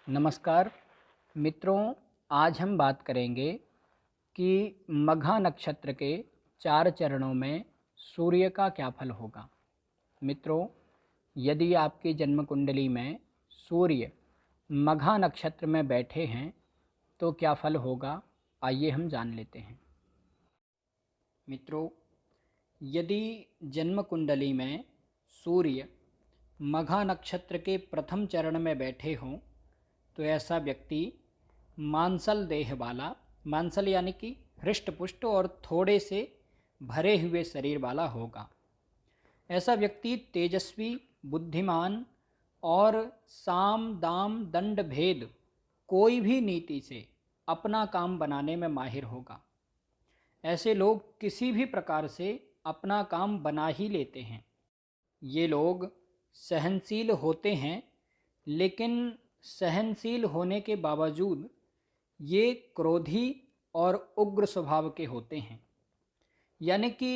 नमस्कार मित्रों, आज हम बात करेंगे कि मघा नक्षत्र के 4 चरणों में सूर्य का क्या फल होगा। मित्रों, यदि आपकी जन्म कुंडली में सूर्य मघा नक्षत्र में बैठे हैं तो क्या फल होगा, आइए हम जान लेते हैं। मित्रों, यदि जन्म कुंडली में सूर्य मघा नक्षत्र के प्रथम चरण में बैठे हों तो ऐसा व्यक्ति मांसल देह वाला, मांसल यानी कि हृष्ट पुष्ट और थोड़े से भरे हुए शरीर वाला होगा। ऐसा व्यक्ति तेजस्वी, बुद्धिमान और साम दाम दंड भेद कोई भी नीति से अपना काम बनाने में माहिर होगा। ऐसे लोग किसी भी प्रकार से अपना काम बना ही लेते हैं। ये लोग सहनशील होते हैं, लेकिन सहनशील होने के बावजूद ये क्रोधी और उग्र स्वभाव के होते हैं, यानी कि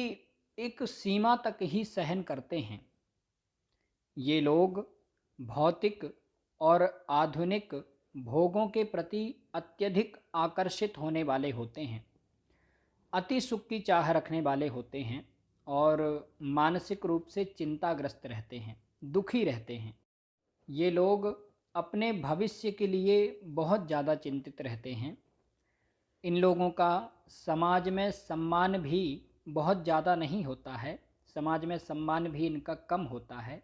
एक सीमा तक ही सहन करते हैं। ये लोग भौतिक और आधुनिक भोगों के प्रति अत्यधिक आकर्षित होने वाले होते हैं, अति सुख की चाह रखने वाले होते हैं और मानसिक रूप से चिंताग्रस्त रहते हैं, दुखी रहते हैं। ये लोग अपने भविष्य के लिए बहुत ज़्यादा चिंतित रहते हैं। इन लोगों का समाज में सम्मान भी बहुत ज़्यादा नहीं होता है, समाज में सम्मान भी इनका कम होता है।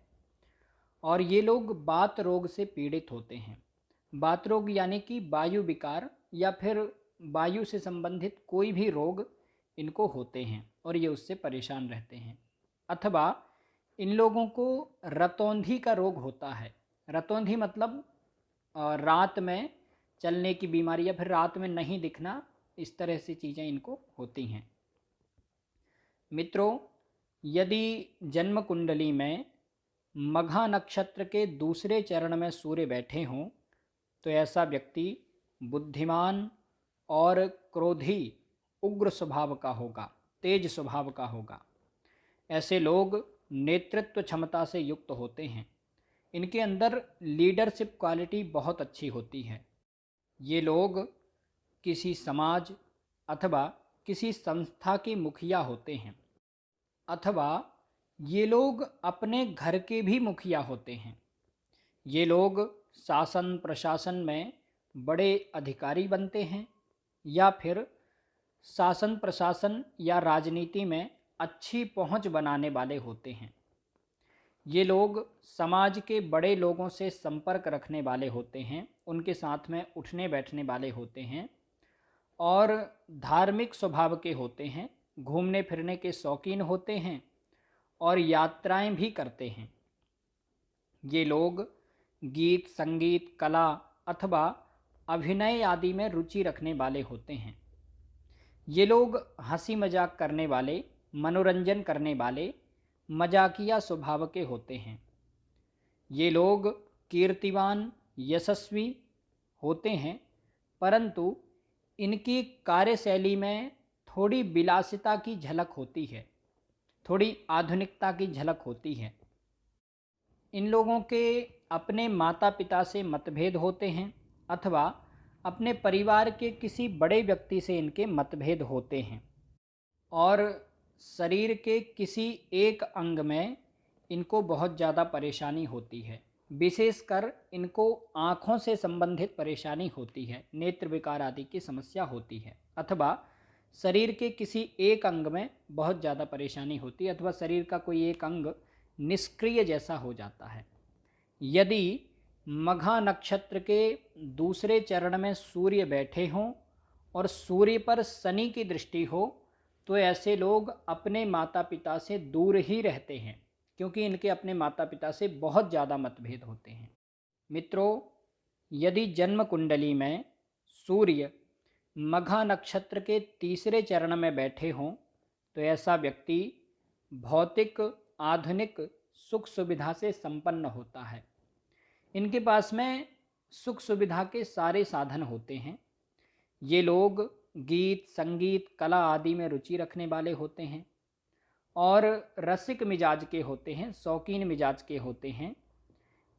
और ये लोग बात रोग से पीड़ित होते हैं। बात रोग यानी कि वायु विकार या फिर वायु से संबंधित कोई भी रोग इनको होते हैं और ये उससे परेशान रहते हैं। अथवा इन लोगों को रतौंधी का रोग होता है। रतौंधी मतलब रात में चलने की बीमारी या फिर रात में नहीं दिखना, इस तरह से चीज़ें इनको होती हैं। मित्रों, यदि जन्म कुंडली में मघा नक्षत्र के दूसरे चरण में सूर्य बैठे हों तो ऐसा व्यक्ति बुद्धिमान और क्रोधी, उग्र स्वभाव का होगा, तेज स्वभाव का होगा। ऐसे लोग नेतृत्व क्षमता से युक्त होते हैं। इनके अंदर लीडरशिप क्वालिटी बहुत अच्छी होती है। ये लोग किसी समाज अथवा किसी संस्था के मुखिया होते हैं, अथवा ये लोग अपने घर के भी मुखिया होते हैं। ये लोग शासन प्रशासन में बड़े अधिकारी बनते हैं या फिर शासन प्रशासन या राजनीति में अच्छी पहुंच बनाने वाले होते हैं। ये लोग समाज के बड़े लोगों से संपर्क रखने वाले होते हैं, उनके साथ में उठने बैठने वाले होते हैं और धार्मिक स्वभाव के होते हैं, घूमने फिरने के शौकीन होते हैं और यात्राएं भी करते हैं। ये लोग गीत, संगीत, कला अथवा अभिनय आदि में रुचि रखने वाले होते हैं। ये लोग हंसी मजाक करने वाले, मनोरंजन करने वाले, मजाकिया स्वभाव के होते हैं। ये लोग कीर्तिवान, यशस्वी होते हैं, परंतु इनकी कार्यशैली में थोड़ी विलासिता की झलक होती है, थोड़ी आधुनिकता की झलक होती है। इन लोगों के अपने माता पिता से मतभेद होते हैं अथवा अपने परिवार के किसी बड़े व्यक्ति से इनके मतभेद होते हैं और शरीर के किसी एक अंग में इनको बहुत ज़्यादा परेशानी होती है। विशेषकर इनको आँखों से संबंधित परेशानी होती है, नेत्र विकार आदि की समस्या होती है, अथवा शरीर के किसी एक अंग में बहुत ज़्यादा परेशानी होती है, अथवा शरीर का कोई एक अंग निष्क्रिय जैसा हो जाता है। यदि मघा नक्षत्र के दूसरे चरण में सूर्य बैठे हों और सूर्य पर शनि की दृष्टि हो तो ऐसे लोग अपने माता पिता से दूर ही रहते हैं, क्योंकि इनके अपने माता पिता से बहुत ज़्यादा मतभेद होते हैं। मित्रों, यदि जन्म कुंडली में सूर्य मघा नक्षत्र के तीसरे चरण में बैठे हों तो ऐसा व्यक्ति भौतिक, आधुनिक सुख सुविधा से संपन्न होता है। इनके पास में सुख सुविधा के सारे साधन होते हैं। ये लोग गीत, संगीत, कला आदि में रुचि रखने वाले होते हैं और रसिक मिजाज के होते हैं, शौकीन मिजाज के होते हैं।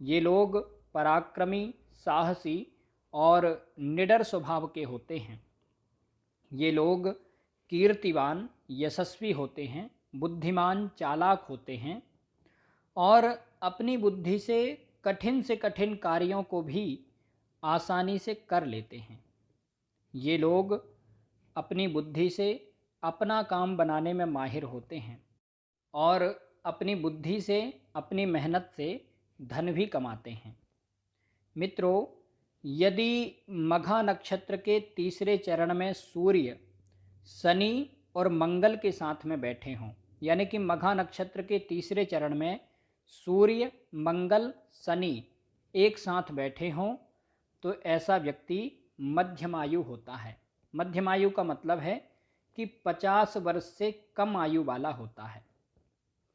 ये लोग पराक्रमी, साहसी और निडर स्वभाव के होते हैं। ये लोग कीर्तिवान, यशस्वी होते हैं, बुद्धिमान, चालाक होते हैं और अपनी बुद्धि से कठिन कार्यों को भी आसानी से कर लेते हैं। ये लोग अपनी बुद्धि से अपना काम बनाने में माहिर होते हैं और अपनी बुद्धि से, अपनी मेहनत से धन भी कमाते हैं। मित्रों, यदि मघा नक्षत्र के तीसरे चरण में सूर्य, शनि और मंगल के साथ में बैठे हों, यानी कि मघा नक्षत्र के तीसरे चरण में सूर्य, मंगल, शनि एक साथ बैठे हों, तो ऐसा व्यक्ति मध्यम आयु होता है। मध्यम आयु का मतलब है कि 50 वर्ष से कम आयु वाला होता है।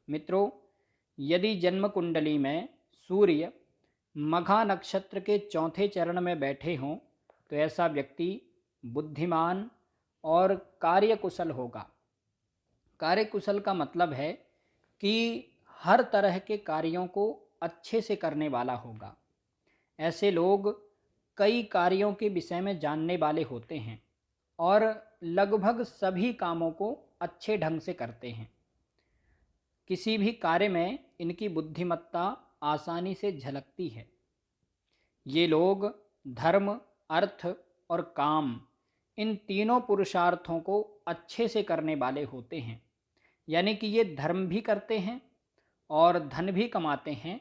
मित्रों, यदि जन्म कुंडली में सूर्य मघा नक्षत्र के चौथे चरण में बैठे हों, तो ऐसा व्यक्ति बुद्धिमान और कार्यकुशल होगा। कार्यकुशल का मतलब है कि हर तरह के कार्यों को अच्छे से करने वाला होगा। ऐसे लोग कई कार्यों के विषय में जानने वाले होते हैं और लगभग सभी कामों को अच्छे ढंग से करते हैं। किसी भी कार्य में इनकी बुद्धिमत्ता आसानी से झलकती है। ये लोग धर्म, अर्थ और काम, इन तीनों पुरुषार्थों को अच्छे से करने वाले होते हैं। यानी कि ये धर्म भी करते हैं और धन भी कमाते हैं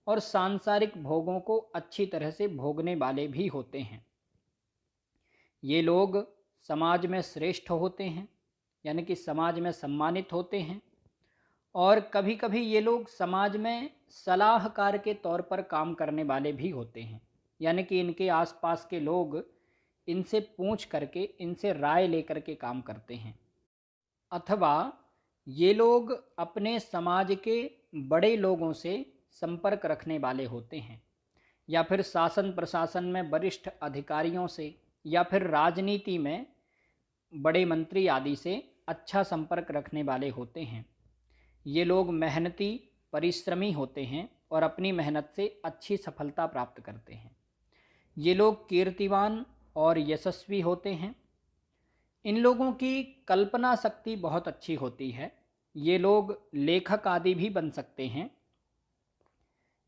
और सांसारिक भोगों को अच्छी तरह से भोगने वाले भी होते हैं। ये लोग समाज में श्रेष्ठ होते हैं, यानी कि समाज में सम्मानित होते हैं और कभी कभी ये लोग समाज में सलाहकार के तौर पर काम करने वाले भी होते हैं। यानी कि इनके आसपास के लोग इनसे पूछ करके, इनसे राय लेकर के काम करते हैं। अथवा ये लोग अपने समाज के बड़े लोगों से संपर्क रखने वाले होते हैं, या फिर शासन प्रशासन में वरिष्ठ अधिकारियों से, या फिर राजनीति में बड़े मंत्री आदि से अच्छा संपर्क रखने वाले होते हैं। ये लोग मेहनती, परिश्रमी होते हैं और अपनी मेहनत से अच्छी सफलता प्राप्त करते हैं। ये लोग कीर्तिवान और यशस्वी होते हैं। इन लोगों की कल्पना शक्ति बहुत अच्छी होती है। ये लोग लेखक आदि भी बन सकते हैं।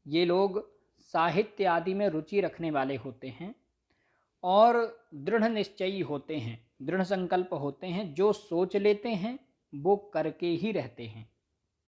ये लोग साहित्य आदि में रुचि रखने वाले होते हैं और दृढ़ निश्चयी होते हैं, दृढ़ संकल्प होते हैं। जो सोच लेते हैं वो करके ही रहते हैं।